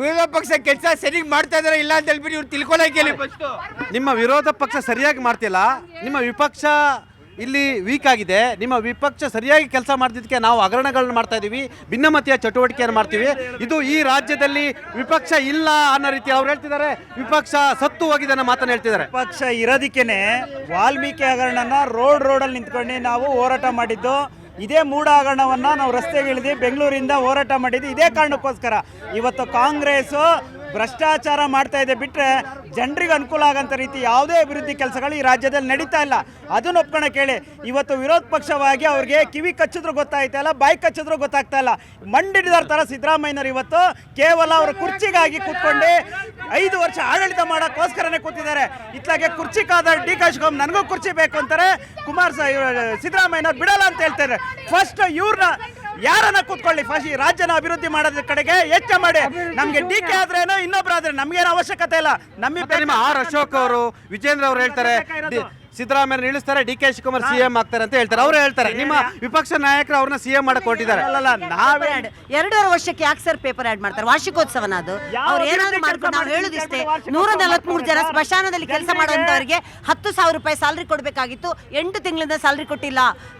ವಿರೋಧ ಪಕ್ಷ ಕೆಲಸ ಸರಿಯಾಗಿ ಮಾಡ್ತಾ ಇದಾರೆ ಇಲ್ಲ ಅಂತ ಹೇಳ್ಬಿಟ್ಟು ಇವ್ರು ತಿಳ್ಕೊಳಕ್ಕೆ ಹೇಳಿ ಫಸ್ಟ್. ನಿಮ್ಮ ವಿರೋಧ ಪಕ್ಷ ಸರಿಯಾಗಿ ಮಾಡ್ತಿಲ್ಲ, ನಿಮ್ಮ ವಿಪಕ್ಷ ಇಲ್ಲಿ ವೀಕ್ ಆಗಿದೆ. ನಿಮ್ಮ ವಿಪಕ್ಷ ಸರಿಯಾಗಿ ಕೆಲಸ ಮಾಡ್ತಿದ್ದಕ್ಕೆ ನಾವು ಹಗರಣಗಳನ್ನ ಮಾಡ್ತಾ ಇದೀವಿ, ಭಿನ್ನಮತೀಯ ಚಟುವಟಿಕೆಯನ್ನು ಮಾಡ್ತೀವಿ. ಇದು ಈ ರಾಜ್ಯದಲ್ಲಿ ವಿಪಕ್ಷ ಇಲ್ಲ ಅನ್ನೋ ರೀತಿ ಅವ್ರು ಹೇಳ್ತಿದ್ದಾರೆ. ವಿಪಕ್ಷ ಸತ್ತು ಹೋಗಿದೆ ಅನ್ನೋ ಮಾತನ್ನು ಹೇಳ್ತಿದ್ದಾರೆ. ವಿಪಕ್ಷ ಇರೋದಕ್ಕೇನೆ ವಾಲ್ಮೀಕಿ ಹಗರಣನ ರೋಡಲ್ಲಿ ನಿಂತ್ಕೊಂಡು ನಾವು ಹೋರಾಟ ಮಾಡಿದ್ದು. ಇದೇ ಮೂಢ ಹಗರಣವನ್ನು ನಾವು ರಸ್ತೆಗಿಳಿದು ಬೆಂಗಳೂರಿಂದ ಹೋರಾಟ ಮಾಡಿದ್ದು ಇದೇ ಕಾರಣಕ್ಕೋಸ್ಕರ. ಇವತ್ತು ಕಾಂಗ್ರೆಸ್ ಭ್ರಷ್ಟಾಚಾರ ಮಾಡ್ತಾ ಇದೆ ಬಿಟ್ಟರೆ ಜನರಿಗೆ ಅನುಕೂಲ ಆಗೋಂಥ ರೀತಿ ಯಾವುದೇ ಅಭಿವೃದ್ಧಿ ಕೆಲಸಗಳು ಈ ರಾಜ್ಯದಲ್ಲಿ ನಡೀತಾ ಇಲ್ಲ. ಅದನ್ನು ಒಪ್ಕೊಳಕ್ಕೆ ಹೇಳಿ ಇವತ್ತು ವಿರೋಧ ಪಕ್ಷವಾಗಿ ಅವ್ರಿಗೆ ಕಿವಿ ಕಚ್ಚಿದ್ರು ಗೊತ್ತಾಯ್ತಾ ಇಲ್ಲ, ಬಾಯಿ ಕಚ್ಚಿದ್ರು ಗೊತ್ತಾಗ್ತಾ ಇಲ್ಲ. ಮಂಡಿಡಿದಾರ ಥರ ಸಿದ್ದರಾಮಯ್ಯನವರು ಇವತ್ತು ಕೇವಲ ಅವರ ಕುರ್ಚಿಗಾಗಿ ಕೂತ್ಕೊಂಡು 5 ವರ್ಷ ಆಡಳಿತ ಮಾಡೋಕ್ಕೋಸ್ಕರನೇ ಕೂತಿದ್ದಾರೆ. ಇತ್ಲಾಗೆ ಕುರ್ಚಿ ಕಾದ ಡಿ ಕೆ ಶಿವಕುಮಾರ್ ನನಗೂ ಕುರ್ಚಿ ಬೇಕು ಅಂತಾರೆ, ಸಿದ್ದರಾಮಯ್ಯನವ್ರು ಬಿಡಲ್ಲ ಅಂತ ಹೇಳ್ತಾರೆ. ಫಸ್ಟ್ ಇವ್ರನ್ನ ಯಾರನ್ನ ಕೂತ್ಕೊಳ್ಳಿ, ಫಸ್ಟ್ ಈ ರಾಜ್ಯನ ಅಭಿವೃದ್ಧಿ ಮಾಡೋದ್ರ ಕಡೆಗೆ ಹೆಚ್ಚು ಮಾಡಿ. ನಮ್ಗೆ ಡಿ ಕೆ ಆದ್ರೇನೋ ಇನ್ನೊಬ್ರು ಆದ್ರೆ ನಮ್ಗೇನು ಅವಶ್ಯಕತೆ ಇಲ್ಲ. ನಿಮ್ಮ ಆರ್ ಅಶೋಕ್ ಅವರು, ವಿಜೇಂದ್ರ ಅವರು ಹೇಳ್ತಾರೆ ಸಿದ್ದರಾಮಯ್ಯ ನಿಲ್ಲಿಸ್ತಾರೆ, ಡಿ ಕೆ ಶಿವಕುಮಾರ್ ಸಿಎಂ ಆಗ್ತಾರೆ ಅಂತ ಹೇಳ್ತಾರೆ. ಅವರು ಹೇಳ್ತಾರೆ ನಿಮ್ಮ ವಿಪಕ್ಷ ನಾಯಕರು ಅವ್ರನ್ನ ಸಿಎಂ ಮಾಡಕ್ ಕೊಟ್ಟಿದ್ದಾರೆ. ನಾವೇ 2.5 ವರ್ಷಕ್ಕೆ ಯಾಕೆ ಸರ್ ಪೇಪರ್ ಆಡ್ ಮಾಡ್ತಾರೆ? ವಾರ್ಷಿಕೋತ್ಸವನ ಅದು. ಅವ್ರು ಏನಾದ್ರು ಮಾಡ್ಕೊಂಡು ನಾವು ಹೇಳುದಿಷ್ಟೇ, 143 ಜನ ಸ್ಮಶಾನದಲ್ಲಿ ಕೆಲಸ ಮಾಡುವಂತವರಿಗೆ 10,000 ರೂಪಾಯಿ ಸ್ಯಾಲ್ರಿ ಕೊಡಬೇಕಾಗಿತ್ತು, 8 ತಿಂಗಳಿಂದ ಸ್ಯಾಲ್ರಿ ಕೊಟ್ಟಿಲ್ಲ.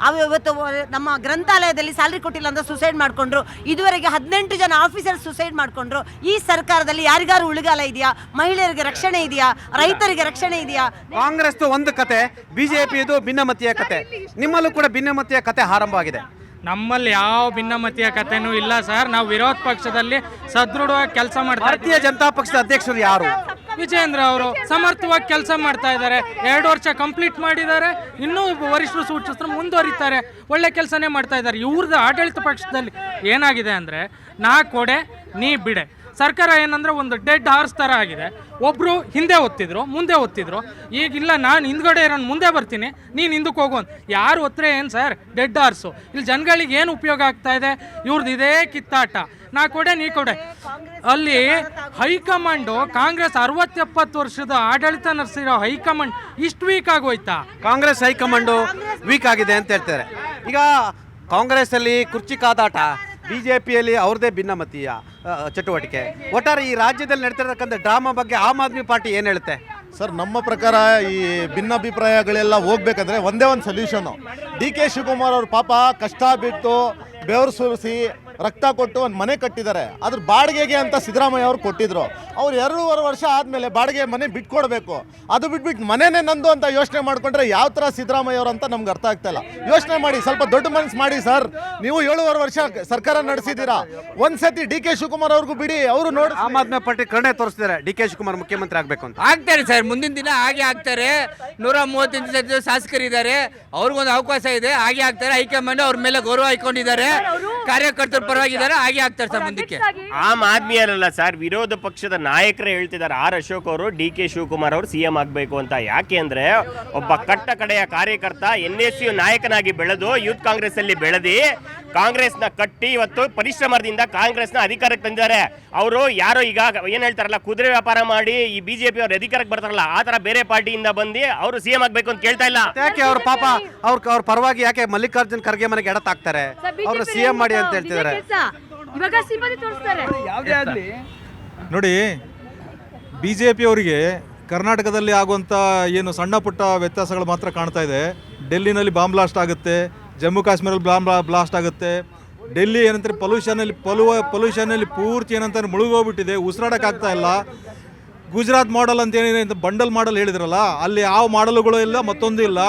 ಅವು ಇವತ್ತು ನಮ್ಮ ಗ್ರಂಥಾಲಯದಲ್ಲಿ ಸ್ಯಾಲ್ರಿ ಕೊಟ್ಟಿಲ್ಲ ಅಂತ ಸುಸೈಡ್ ಮಾಡ್ಕೊಂಡ್ರು. ಇದುವರೆಗೆ 18 ಜನ ಆಫೀಸರ್ ಸುಸೈಡ್ ಮಾಡ್ಕೊಂಡ್ರು. ಈ ಸರ್ಕಾರದಲ್ಲಿ ಯಾರಿಗಾರು ಉಳಿಗಾಲ ಇದೆಯಾ? ಮಹಿಳೆಯರಿಗೆ ರಕ್ಷಣೆ ಇದೆಯಾ? ರೈತರಿಗೆ ರಕ್ಷಣೆ ಇದೆಯಾ? ಕಾಂಗ್ರೆಸ್ ಒಂದು ಕತೆ, ಬಿಜೆಪಿ ಇದು ಭಿನ್ನಮತೀಯ ಕತೆ. ನಿಮ್ಮಲ್ಲೂ ಕೂಡ ಭಿನ್ನಮತೀಯ ಕತೆ ಆರಂಭ ಆಗಿದೆ. ನಮ್ಮಲ್ಲಿ ಯಾವ ಭಿನ್ನಮತೀಯ ಕಥೆನೂ ಇಲ್ಲ ಸರ್. ನಾವು ವಿರೋಧ ಪಕ್ಷದಲ್ಲಿ ಸದೃಢವಾಗಿ ಕೆಲಸ ಮಾಡ್ತಾ ಭಾರತೀಯ ಜನತಾ ಪಕ್ಷದ ಅಧ್ಯಕ್ಷರು ಯಾರು? ವಿಜೇಂದ್ರ ಅವರು ಸಮರ್ಥವಾಗಿ ಕೆಲಸ ಮಾಡ್ತಾ ಇದ್ದಾರೆ. 2 ವರ್ಷ ಕಂಪ್ಲೀಟ್ ಮಾಡಿದ್ದಾರೆ. ಇನ್ನೂ ವರಿಷ್ಠರು ಸೂಚಿಸಿದ್ರು ಮುಂದುವರಿತಾರೆ. ಒಳ್ಳೆ ಕೆಲಸನೇ ಮಾಡ್ತಾ ಇದ್ದಾರೆ. ಇವ್ರದ್ದು ಆಡಳಿತ ಪಕ್ಷದಲ್ಲಿ ಏನಾಗಿದೆ ಅಂದರೆ ನಾ ಕೊಡೆ ನೀ ಬಿಡೆ ಸರ್ಕಾರ ಏನಂದ್ರೆ ಒಂದು ಡೆಡ್ ಹಾರ್ಸ್ ಥರ ಆಗಿದೆ. ಒಬ್ಬರು ಹಿಂದೆ ಒತ್ತಿದ್ರು, ಮುಂದೆ ಒತ್ತಿದ್ರು. ಈಗಿಲ್ಲ, ನಾನು ಹಿಂದ್ಗಡೆ ಇರೋನು ಮುಂದೆ ಬರ್ತೀನಿ, ನೀನು ಹಿಂದಕ್ಕೆ ಹೋಗೋನ್. ಯಾರು ಒತ್ತರೆ ಏನು ಸರ್? Dead horse. ಇಲ್ಲಿ ಜನಗಳಿಗೆ ಏನು ಉಪಯೋಗ ಆಗ್ತಾ ಇದೆ? ಇವ್ರದ್ದು ಇದೇ ಕಿತ್ತಾಟ, ನಾ ಕೊಡೆ ನೀ ಕೊಡೆ. ಅಲ್ಲಿ ಹೈಕಮಾಂಡು ಕಾಂಗ್ರೆಸ್ 60-70 ವರ್ಷದ ಆಡಳಿತ ನಡೆಸಿರೋ ಹೈಕಮಾಂಡ್ ಇಷ್ಟು ವೀಕ್ ಆಗೋಯ್ತಾ? ಕಾಂಗ್ರೆಸ್ ಹೈಕಮಾಂಡು ವೀಕ್ ಆಗಿದೆ ಅಂತ ಹೇಳ್ತಾರೆ. ಈಗ ಕಾಂಗ್ರೆಸ್ ಅಲ್ಲಿ ಕುರ್ಚಿ ಕಾದಾಟ, ಬಿಜೆಪಿಯಲ್ಲಿ ಅವ್ರದೇ ಭಿನ್ನಮತೀಯ ಚಟುವಟಿಕೆ. ಒಟ್ಟಾರೆ ಈ ರಾಜ್ಯದಲ್ಲಿ ನಡೀತಿರತಕ್ಕಂಥ ಡ್ರಾಮಾ ಬಗ್ಗೆ ಆಮ್ ಆದ್ಮಿ ಪಾರ್ಟಿ ಏನು ಹೇಳುತ್ತೆ? ಸರ್, ನಮ್ಮ ಪ್ರಕಾರ ಈ ಭಿನ್ನಾಭಿಪ್ರಾಯಗಳೆಲ್ಲ ಹೋಗ್ಬೇಕಂದ್ರೆ ಒಂದೇ ಒಂದು ಸೊಲ್ಯೂಷನು. ಡಿ ಕೆ ಶಿವಕುಮಾರ್ ಅವ್ರ ಪಾಪ ಕಷ್ಟ ಬಿಟ್ಟು ಬೆವರು ಸುರಿಸಿ ರಕ್ತ ಕೊಟ್ಟು ಒಂದು ಮನೆ ಕಟ್ಟಿದ್ದಾರೆ. ಅದ್ರ ಬಾಡಿಗೆಗೆ ಅಂತ ಸಿದ್ದರಾಮಯ್ಯ ಅವ್ರು ಕೊಟ್ಟಿದ್ರು. ಅವ್ರು 2.5 ವರ್ಷ ಆದಮೇಲೆ ಬಾಡಿಗೆ ಮನೆ ಬಿಟ್ಕೊಡ್ಬೇಕು. ಅದು ಬಿಟ್ಬಿಟ್ಟು ಮನೆನೇ ನಂದು ಅಂತ ಯೋಚನೆ ಮಾಡ್ಕೊಂಡ್ರೆ ಯಾವ ಥರ ಸಿದ್ದರಾಮಯ್ಯ ಅವರು ಅಂತ ನಮ್ಗೆ ಅರ್ಥ ಆಗ್ತಾ ಇಲ್ಲ. ಯೋಚನೆ ಮಾಡಿ, ಸ್ವಲ್ಪ ದೊಡ್ಡ ಮನಸ್ಸು ಮಾಡಿ ಸರ್. ನೀವು 7.5 ವರ್ಷ ಸರ್ಕಾರ ನಡೆಸಿದ್ದೀರಾ. ಒಂದ್ಸತಿ ಡಿ ಕೆ ಶಿವಕುಮಾರ್ ಅವ್ರಿಗೂ ಬಿಡಿ, ಅವರು ನೋಡಿ ಆಮ್ ಆದ್ಮಿ ಪಾರ್ಟಿ ಕರುಣೆ ತೋರಿಸ್ತಿದ್ದಾರೆ ಡಿ ಕೆ ಶಿವಕುಮಾರ್ ಮುಖ್ಯಮಂತ್ರಿ ಆಗಬೇಕು ಅಂತ. ಆಗ್ತಾರೆ ಸರ್, ಮುಂದಿನ ದಿನ ಹಾಗೆ ಆಗ್ತಾರೆ. 138 ಶಾಸಕರಿದ್ದಾರೆ, ಅವ್ರಿಗೊಂದು ಅವಕಾಶ ಇದೆ, ಹಾಗೆ ಆಗ್ತಾರೆ. ಹೈಕಮಾಂಡ್ ಅವ್ರ ಮೇಲೆ ಗೌರವ ಇಟ್ಕೊಂಡಿದ್ದಾರೆ, ಕಾರ್ಯಕರ್ತರು ಪರವಾಗಿದ್ದಾರೆ, ಹಾಗೆ ಆಗ್ತಾರೆ ಸರ್ ಮುಂದಕ್ಕೆ. ಆಮ್ ಆದ್ಮಿಯಲ್ಲ ಸರ್, ವಿರೋಧ ಪಕ್ಷದ ನಾಯಕರೇ ಹೇಳ್ತಿದ್ದಾರೆ. ಆರ್ ಅಶೋಕ್ ಅವರು ಡಿ ಕೆ ಶಿವಕುಮಾರ್ ಅವರು ಸಿಎಂ ಆಗಬೇಕು ಅಂತ. ಯಾಕೆ ಅಂದ್ರೆ ಒಬ್ಬ ಕಟ್ಟ ಕಡೆಯ ಕಾರ್ಯಕರ್ತ NSU ನಾಯಕನಾಗಿ ಬೆಳೆದು ಯೂತ್ ಕಾಂಗ್ರೆಸ್ ಅಲ್ಲಿ ಬೆಳೆದಿ ಕಾಂಗ್ರೆಸ್ನ ಕಟ್ಟಿ ಇವತ್ತು ಪರಿಶ್ರಮದಿಂದ ಕಾಂಗ್ರೆಸ್ನ ಅಧಿಕಾರಕ್ಕೆ ತಂದಿದ್ದಾರೆ. ಅವರು ಯಾರೋ ಈಗ ಏನ್ ಹೇಳ್ತಾರಲ್ಲ, ಕುದುರೆ ವ್ಯಾಪಾರ ಮಾಡಿ ಈ ಬಿಜೆಪಿ ಅವ್ರ ಅಧಿಕಾರಕ್ಕೆ ಬರ್ತಾರಲ್ಲ, ಆ ತರ ಬೇರೆ ಪಾರ್ಟಿಯಿಂದ ಬಂದು ಅವರು ಸಿಎಂ ಆಗ್ಬೇಕು ಅಂತ ಕೇಳ್ತಾ ಇಲ್ಲ. ಯಾಕೆ ಅವ್ರ ಪಾಪ ಅವ್ರ ಪರವಾಗಿ ಯಾಕೆ ಮಲ್ಲಿಕಾರ್ಜುನ್ ಖರ್ಗೆ ಮನೆಗೆ ಎಡತಾಕ್ತಾರೆ? ಅವ್ರ ಸಿಎಂ ಮಾಡಿ ಅಂತ ಹೇಳ್ತಿದ್ದಾರೆ. ನೋಡಿ, BJP ಅವರಿಗೆ ಕರ್ನಾಟಕದಲ್ಲಿ ಆಗುವಂಥ ಏನು ಸಣ್ಣ ಪುಟ್ಟ ವ್ಯತ್ಯಾಸಗಳು ಮಾತ್ರ ಕಾಣ್ತಾ ಇದೆ. ಡೆಲ್ಲಿನಲ್ಲಿ ಬಾಂಬ್ ಬ್ಲಾಸ್ಟ್ ಆಗುತ್ತೆ, ಜಮ್ಮು ಕಾಶ್ಮೀರಲ್ಲಿ ಬ್ಲಾಸ್ಟ್ ಆಗುತ್ತೆ. ಡೆಲ್ಲಿ ಏನಂತಾರೆ ಪೊಲ್ಯೂಷನಲ್ಲಿ ಪೂರ್ತಿ ಏನಂತಾರೆ ಮುಳುಗೋಗ್ಬಿಟ್ಟಿದೆ, ಉಸಿರಾಡೋಕ್ಕಾಗ್ತಾ ಇಲ್ಲ. ಗುಜರಾತ್ ಮಾಡಲ್ ಅಂತ ಏನೇನು ಬಂಡಲ್ ಮಾಡಲ್ ಹೇಳಿದ್ರಲ್ಲ, ಅಲ್ಲಿ ಯಾವ ಮಾಡಲ್ಗಳು ಇಲ್ಲ, ಮತ್ತೊಂದು ಇಲ್ಲ.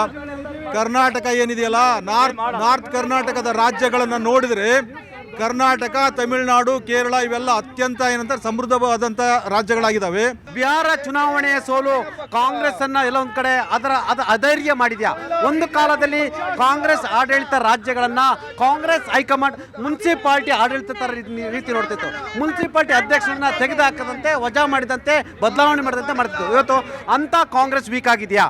ಕರ್ನಾಟಕ ಏನಿದೆಯಲ್ಲ, ನಾರ್ತ್ ಕರ್ನಾಟಕದ ರಾಜ್ಯಗಳನ್ನು ನೋಡಿದರೆ ಕರ್ನಾಟಕ, ತಮಿಳುನಾಡು, ಕೇರಳ ಇವೆಲ್ಲ ಅತ್ಯಂತ ಏನಂತಾರೆ ಸಮೃದ್ಧವಾದಂಥ ರಾಜ್ಯಗಳಾಗಿದ್ದಾವೆ. ಬಿಹಾರ ಚುನಾವಣೆಯ ಸೋಲು ಕಾಂಗ್ರೆಸ್ ಅನ್ನ ಎಲ್ಲೊಂದ್ ಕಡೆ ಅಧೈರ್ಯ ಮಾಡಿದ್ಯಾ? ಒಂದು ಕಾಲದಲ್ಲಿ ಕಾಂಗ್ರೆಸ್ ಆಡಳಿತ ರಾಜ್ಯಗಳನ್ನ ಕಾಂಗ್ರೆಸ್ ಹೈಕಮಾಂಡ್ ಮುನ್ಸಿಪಾಲಿಟಿ ಆಡಳಿತ ರೀತಿ ನೋಡ್ತಿತ್ತು. ಮುನ್ಸಿಪಾಲಿಟಿ ಅಧ್ಯಕ್ಷರನ್ನ ತೆಗೆದುಹಾಕದಂತೆ, ವಜಾ ಮಾಡಿದಂತೆ, ಬದಲಾವಣೆ ಮಾಡಿದಂತೆ ಮಾಡ್ತಿತ್ತು. ಇವತ್ತು ಅಂತ ಕಾಂಗ್ರೆಸ್ ವೀಕ್ ಆಗಿದೆಯಾ?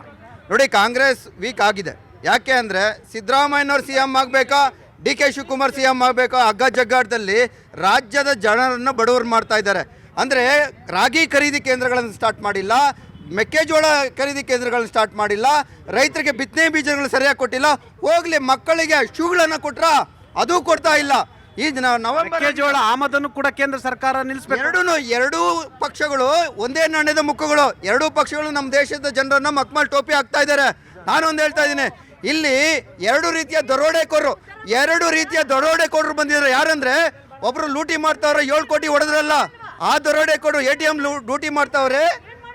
ನೋಡಿ, ಕಾಂಗ್ರೆಸ್ ವೀಕ್ ಆಗಿದೆ. ಯಾಕೆ ಅಂದರೆ ಸಿದ್ದರಾಮಯ್ಯನವ್ರು CM ಆಗಬೇಕಾ, ಡಿ ಕೆ ಶಿವಕುಮಾರ್ CM ಆಗಬೇಕಾ? ಹಗ್ಗ ಜಗ್ಗಾಟದಲ್ಲಿ ರಾಜ್ಯದ ಜನರನ್ನು ಬಡವರು ಮಾಡ್ತಾ ಇದ್ದಾರೆ. ಅಂದರೆ ರಾಗಿ ಖರೀದಿ ಕೇಂದ್ರಗಳನ್ನು ಸ್ಟಾರ್ಟ್ ಮಾಡಿಲ್ಲ, ಮೆಕ್ಕೆಜೋಳ ಖರೀದಿ ಕೇಂದ್ರಗಳನ್ನು ಸ್ಟಾರ್ಟ್ ಮಾಡಿಲ್ಲ, ರೈತರಿಗೆ ಬಿತ್ತನೆ ಬೀಜಗಳು ಸರಿಯಾಗಿ ಕೊಟ್ಟಿಲ್ಲ. ಹೋಗಲಿ, ಮಕ್ಕಳಿಗೆ ಶೂಗಳನ್ನು ಕೊಟ್ರ ಅದು ಕೊಡ್ತಾ ಇಲ್ಲ. ಈ ನವೆಂಬರ್ ಮೆಕ್ಕೆಜೋಳ ಆಮದನ್ನು ಕೂಡ ಕೇಂದ್ರ ಸರ್ಕಾರ ನಿಲ್ಲಿಸಬೇಕು. ಎರಡೂ ಪಕ್ಷಗಳು ಒಂದೇ ನಾಣ್ಯದ ಮುಖಗಳು. ಎರಡೂ ಪಕ್ಷಗಳು ನಮ್ಮ ದೇಶದ ಜನರನ್ನ ಮಕ್ಮಲ್ ಟೋಪಿ ಹಾಕ್ತಾ ಇದ್ದಾರೆ. ನಾನೊಂದು ಹೇಳ್ತಾ ಇದ್ದೀನಿ, ಇಲ್ಲಿ ಎರಡು ರೀತಿಯ ದರೋಡೆಕೋರರು ಬಂದಿದ್ದಾರೆ. ಯಾರಂದ್ರೆ ಒಬ್ರು ಲೂಟಿ ಮಾಡ್ತಾವ್ರೆ, 7 ಕೋಟಿ ಹೊಡೆದ್ರಲ್ಲ ಆ ದರೋಡೆಕೋರರು, ATM ಲೂಟಿ ಮಾಡ್ತಾವ್ರೆ,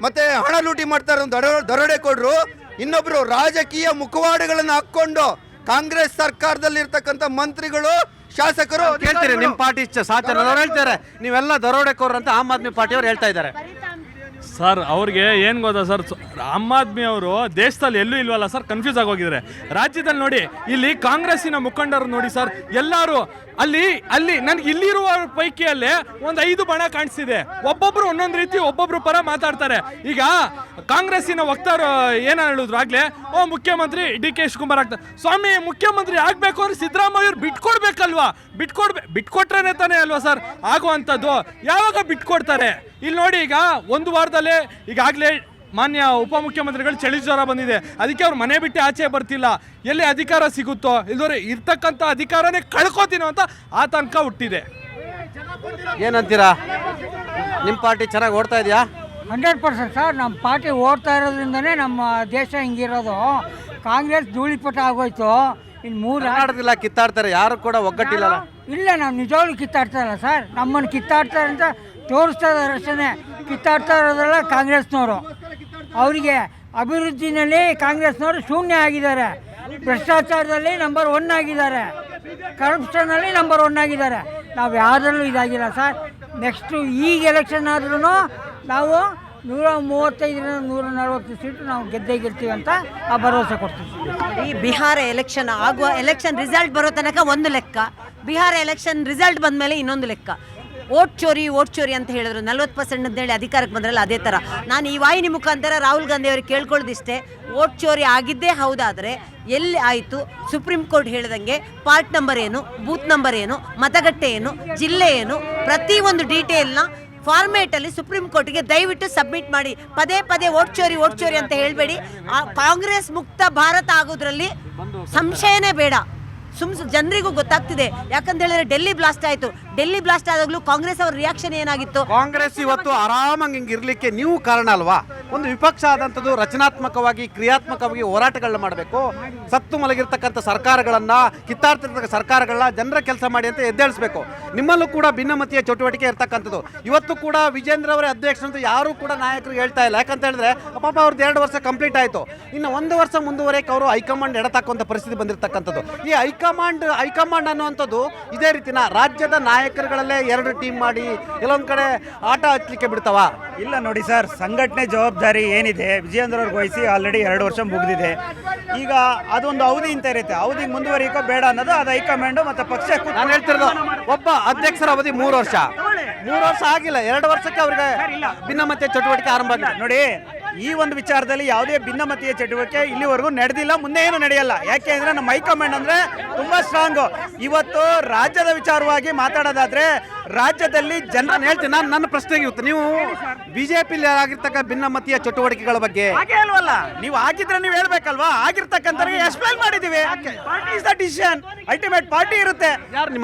ಮತ್ತೆ ಹಣ ಲೂಟಿ ಮಾಡ್ತಾರೆ ದರೋಡೆಕೋರರು. ಇನ್ನೊಬ್ರು ರಾಜಕೀಯ ಮುಖವಾಡಗಳನ್ನು ಹಾಕೊಂಡು ಕಾಂಗ್ರೆಸ್ ಸರ್ಕಾರದಲ್ಲಿ ಇರ್ತಕ್ಕಂಥ ಮಂತ್ರಿಗಳು, ಶಾಸಕರು ಕೇಳ್ತೀರಿ ನಿಮ್ಮ ಪಾರ್ಟಿ ಸಾಚನವ್ರು ಹೇಳ್ತಾರೆ ನೀವೆಲ್ಲ ದರೋಡೆಕೋರರು ಅಂತ ಆಮ್ ಆದ್ಮಿ ಪಾರ್ಟಿಯವ್ರು ಹೇಳ್ತಾ ಇದ್ದಾರೆ. ಸರ್ ಅವ್ರಿಗೆ ಏನು ಗೊತ್ತಾ ಸರ್, ಆಮ್ ಆದ್ಮಿ ಅವರು ದೇಶದಲ್ಲಿ ಎಲ್ಲೂ ಇಲ್ವಲ್ಲ ಸರ್, ಕನ್ಫ್ಯೂಸ್ ಆಗೋಗಿದ್ದಾರೆ. ರಾಜ್ಯದಲ್ಲಿ ನೋಡಿ, ಇಲ್ಲಿ ಕಾಂಗ್ರೆಸ್ಸಿನ ಮುಖಂಡರು ನೋಡಿ ಸರ್, ಎಲ್ಲರೂ ಅಲ್ಲಿ ನನಗೆ ಇಲ್ಲಿರುವ ಪೈಕಿಯಲ್ಲೇ ಒಂದು 5 ಬಣ ಕಾಣಿಸ್ತಿದೆ. ಒಬ್ಬೊಬ್ರು ಒಂದೊಂದು ರೀತಿ ಒಬ್ಬೊಬ್ರು ಪರ ಮಾತಾಡ್ತಾರೆ. ಈಗ ಕಾಂಗ್ರೆಸ್ಸಿನ ವಕ್ತಾರು ಏನ ಹೇಳಿದ್ರು ಆಗ್ಲೇ, ಮುಖ್ಯಮಂತ್ರಿ DK ಶಿವಕುಮಾರ್ ಆಗ್ತಾರೆ. ಸ್ವಾಮಿ, ಮುಖ್ಯಮಂತ್ರಿ ಆಗ್ಬೇಕು ಅಂದ್ರೆ ಸಿದ್ದರಾಮಯ್ಯ ಅವ್ರು ಬಿಟ್ಕೊಡ್ಬೇಕಲ್ವಾ? ಬಿಟ್ಕೊಟ್ರೇನೆ ತಾನೇ ಅಲ್ವಾ ಸರ್ ಆಗುವಂಥದ್ದು? ಯಾವಾಗ ಬಿಟ್ಕೊಡ್ತಾರೆ? ಇಲ್ಲಿ ನೋಡಿ, ಈಗ ಒಂದು ವಾರದಲ್ಲೇ ಈಗಾಗಲೇ ಮಾನ್ಯ ಉಪಮುಖ್ಯಮಂತ್ರಿಗಳು ಚಳಿ ಜ್ವರ ಬಂದಿದೆ, ಅದಕ್ಕೆ ಅವ್ರು ಮನೆ ಬಿಟ್ಟು ಆಚೆ ಬರ್ತಿಲ್ಲ. ಎಲ್ಲಿ ಅಧಿಕಾರ ಸಿಗುತ್ತೋ ಇಲ್ಲದ್ರೆ ಇರ್ತಕ್ಕಂಥ ಅಧಿಕಾರನೇ ಕಳ್ಕೊತೀನೋ ಅಂತ ಆತಂಕ ಹುಟ್ಟಿದೆ. ಏನಂತೀರಾ? ನಿಮ್ಮ ಪಾರ್ಟಿ ಚೆನ್ನಾಗಿ ಓಡ್ತಾ ಇದೆಯಾ? 100% ಸರ್. ನಮ್ಮ ಪಾರ್ಟಿ ಓಡ್ತಾ ಇರೋದ್ರಿಂದನೇ ನಮ್ಮ ದೇಶ ಹಿಂಗಿರೋದು. ಕಾಂಗ್ರೆಸ್ ಧೂಳಿಪಟ ಆಗೋಯ್ತು. ಇನ್ನು 3 ಕರ್ನಾಟಕದಲ್ಲಿ ಕಿತ್ತಾಡ್ತಾರೆ, ಯಾರು ಕೂಡ ಒಗ್ಗಟ್ಟಿಲ್ಲ. ಇಲ್ಲ, ನಾವು ನಿಜವಾಗ್ಲೂ ಕಿತ್ತಾಡ್ತಾ ಇಲ್ಲ ಸರ್. ನಮ್ಮನ್ನು ಕಿತ್ತಾಡ್ತಾರೆ ಅಂತ ತೋರಿಸ್ತಾ ಇದ್ದಾರೆ ಅಷ್ಟೇ. ಕಿತ್ತಾಡ್ತಾ ಇರೋದ್ರಲ್ಲ ಕಾಂಗ್ರೆಸ್ನವರು. ಅವರಿಗೆ ಅಭಿವೃದ್ಧಿನಲ್ಲಿ ಕಾಂಗ್ರೆಸ್ನವರು ಶೂನ್ಯ ಆಗಿದ್ದಾರೆ, ಭ್ರಷ್ಟಾಚಾರದಲ್ಲಿ ನಂಬರ್ 1 ಆಗಿದ್ದಾರೆ, ಕರಪ್ಷನಲ್ಲಿ ನಂಬರ್ 1 ಆಗಿದ್ದಾರೆ. ನಾವು ಯಾವುದರಲ್ಲೂ ಇದಾಗಿಲ್ಲ ಸರ್. ನೆಕ್ಸ್ಟು ಈಗ ಎಲೆಕ್ಷನ್ ಆದ್ರೂ ನಾವು 135ರಿಂದ 140 ಸೀಟು ನಾವು ಗೆದ್ದೇ ಗೆಲ್ತೀವಿ ಅಂತ ಆ ಭರವಸೆ ಕೊಡ್ತೀವಿ. ಈ ಬಿಹಾರ ಎಲೆಕ್ಷನ್ ರಿಸಲ್ಟ್ ಬರೋ ತನಕ ಒಂದು ಲೆಕ್ಕ, ಬಿಹಾರ ಎಲೆಕ್ಷನ್ ರಿಸಲ್ಟ್ ಬಂದ ಮೇಲೆ ಇನ್ನೊಂದು ಲೆಕ್ಕ. ಓಟ್ ಚೋರಿ ಅಂತ ಹೇಳಿದ್ರು, 40% ಅಂತೇಳಿ ಅಧಿಕಾರಕ್ಕೆ ಬಂದ್ರಲ್ಲ, ಅದೇ ಥರ. ನಾನು ಈ ವಾಹಿನಿ ಮುಖಾಂತರ ರಾಹುಲ್ ಗಾಂಧಿ ಅವರಿಗೆ ಕೇಳ್ಕೊಳ್ಳೋದಿಷ್ಟೇ, ಓಟ್ ಚೋರಿ ಆಗಿದ್ದೇ ಹೌದಾದರೆ ಎಲ್ಲಿ ಆಯಿತು? ಸುಪ್ರೀಂ ಕೋರ್ಟ್ ಹೇಳಿದಂಗೆ ಪಾರ್ಟ್ ನಂಬರ್ ಏನು, ಬೂತ್ ನಂಬರ್ ಏನು, ಮತಗಟ್ಟೆ ಏನು, ಜಿಲ್ಲೆ ಏನು, ಪ್ರತಿಯೊಂದು ಡೀಟೇಲ್ನ ಫಾರ್ಮೇಟಲ್ಲಿ ಸುಪ್ರೀಂ ಕೋರ್ಟ್ಗೆ ದಯವಿಟ್ಟು ಸಬ್ಮಿಟ್ ಮಾಡಿ. ಪದೇ ಓಟ್ ಚೋರಿ ಅಂತ ಹೇಳಬೇಡಿ. ಕಾಂಗ್ರೆಸ್ ಮುಕ್ತ ಭಾರತ ಆಗೋದ್ರಲ್ಲಿ ಸಂಶಯನೇ ಬೇಡ. ಜನರಿಗೂ ಗೊತ್ತಾಗ್ತಿದೆ. ಯಾಕಂತ ಹೇಳಿದ್ರೆ ಡೆಲ್ಲಿ ಬ್ಲಾಸ್ಟ್ ಆಯಿತು. ಡೆಲ್ಲಿ ಬ್ಲಾಸ್ಟ್ ಆದಾಗಲೂ ಕಾಂಗ್ರೆಸ್ ಅವ್ರ ರಿಯಾಕ್ಷನ್ ಏನಾಗಿತ್ತು? ಕಾಂಗ್ರೆಸ್ ಇವತ್ತು ಆರಾಮಾಗಿ ಹಿಂಗಿರ್ಲಿಕ್ಕೆ ನೀವು ಕಾರಣ ಅಲ್ವಾ? ಒಂದು ವಿಪಕ್ಷ ಆದಂಥದ್ದು ರಚನಾತ್ಮಕವಾಗಿ, ಕ್ರಿಯಾತ್ಮಕವಾಗಿ ಹೋರಾಟಗಳನ್ನ ಮಾಡಬೇಕು. ಸತ್ತು ಮಲಗಿರ್ತಕ್ಕಂಥ ಸರ್ಕಾರಗಳನ್ನ, ಕಿತ್ತಾಡ್ತಿರ್ತಕ್ಕ ಸರ್ಕಾರಗಳನ್ನ ಜನರ ಕೆಲಸ ಮಾಡಿ ಅಂತ ಎದ್ದೇಳಿಸ್ಬೇಕು. ನಿಮ್ಮಲ್ಲೂ ಕೂಡ ಭಿನ್ನಮತೀಯ ಚಟುವಟಿಕೆ ಇರ್ತಕ್ಕಂಥದ್ದು. ಇವತ್ತು ಕೂಡ ವಿಜೇಂದ್ರ ಅವರೇ ಅಧ್ಯಕ್ಷ ಅಂತ ಯಾರೂ ಕೂಡ ನಾಯಕರಿಗೆ ಹೇಳ್ತಾ ಇಲ್ಲ. ಯಾಕಂತ ಹೇಳಿದ್ರೆ ಪಾಪ ಅವ್ರದ್ದು 2 ವರ್ಷ ಕಂಪ್ಲೀಟ್ ಆಯಿತು. ಇನ್ನು 1 ವರ್ಷ ಮುಂದುವರೆಗೆ ಅವರು ಹೈಕಮಾಂಡ್ ಎಡತಾಕುವಂಥ ಪರಿಸ್ಥಿತಿ ಬಂದಿರತಕ್ಕಂಥದ್ದು. ಈ ಹೈಕಮಾಂಡ್ ಅನ್ನುವಂಥದ್ದು ಇದೇ ರೀತಿನ ರಾಜ್ಯದ ನಾಯಕರುಗಳಲ್ಲೇ 2 ಟೀಮ್ ಮಾಡಿ ಎಲ್ಲೊಂದು ಕಡೆ ಆಟ ಹಚ್ಚಲಿಕ್ಕೆ ಬಿಡ್ತಾವ? ಇಲ್ಲ ನೋಡಿ ಸರ್, ಸಂಘಟನೆ ಜವಾಬ್ದಾರಿ ಏನಿದೆ ವಿಜಯೇಂದ್ರ ಅವ್ರಿಗೆ ವಹಿಸಿ ಆಲ್ರೆಡಿ 2 ವರ್ಷ ಮುಗಿದಿದೆ. ಈಗ ಅದೊಂದು ಅವಧಿ ಅಂತ ಇರುತ್ತೆ, ಅವಧಿ ಮುಂದುವರಿಕೋ ಬೇಡ ಅನ್ನೋದು ಅದು ಹೈಕಮಾಂಡ್ ಮತ್ತೆ ಪಕ್ಷ. ನಾನು ಹೇಳ್ತಿರೋದು, ಒಬ್ಬ ಅಧ್ಯಕ್ಷರ ಅವಧಿ 3 ವರ್ಷ ಆಗಿಲ್ಲ, 2 ವರ್ಷಕ್ಕೆ ಅವ್ರಿಗೆ ಭಿನ್ನಮತೀಯ ಚಟುವಟಿಕೆ ಆರಂಭ ಆಗಿದೆ. ನೋಡಿ, ಈ ಒಂದು ವಿಚಾರದಲ್ಲಿ ಯಾವುದೇ ಭಿನ್ನಮತೀಯ ಚಟುವಟಿಕೆ ಇಲ್ಲಿವರೆಗೂ ನಡೆದಿಲ್ಲ, ಮುಂದೆ ಏನು ನಡೆಯಲ್ಲ. ಯಾಕೆ ಅಂದ್ರೆ ನಮ್ಮ ಹೈಕಮಾಂಡ್ ಅಂದ್ರೆ ತುಂಬಾ ಸ್ಟ್ರಾಂಗು. ಇವತ್ತು ರಾಜ್ಯದ ವಿಚಾರವಾಗಿ ಮಾತಾಡೋದಾದ್ರೆ ರಾಜ್ಯದಲ್ಲಿ ನಾನು ಹೇಳ್ತೀನಿ, ನನ್ನ ಪ್ರಶ್ನೆಗೆ ಇರುತ್ತೆ, ನೀವು ಬಿಜೆಪಿಲಿ ಆಗಿರ್ತಕ್ಕ ಭಿನ್ನಮತೀಯ ಚಟುವಟಿಕೆಗಳ ಬಗ್ಗೆ ಹಾಗೆ ಅಲ್ವಲ್ಲ, ನೀವು ಆಗಿದ್ರೆ ನೀವು ಹೇಳ್ಬೇಕಲ್ವಾ? ಆಗಿರ್ತಕ್ಕಂಥ ಎಕ್ಸ್ಪ್ಲೈನ್ ಮಾಡಿದೀವಿ. Party is the decision, ultimate party ಇರುತ್ತೆ. ಯಾರು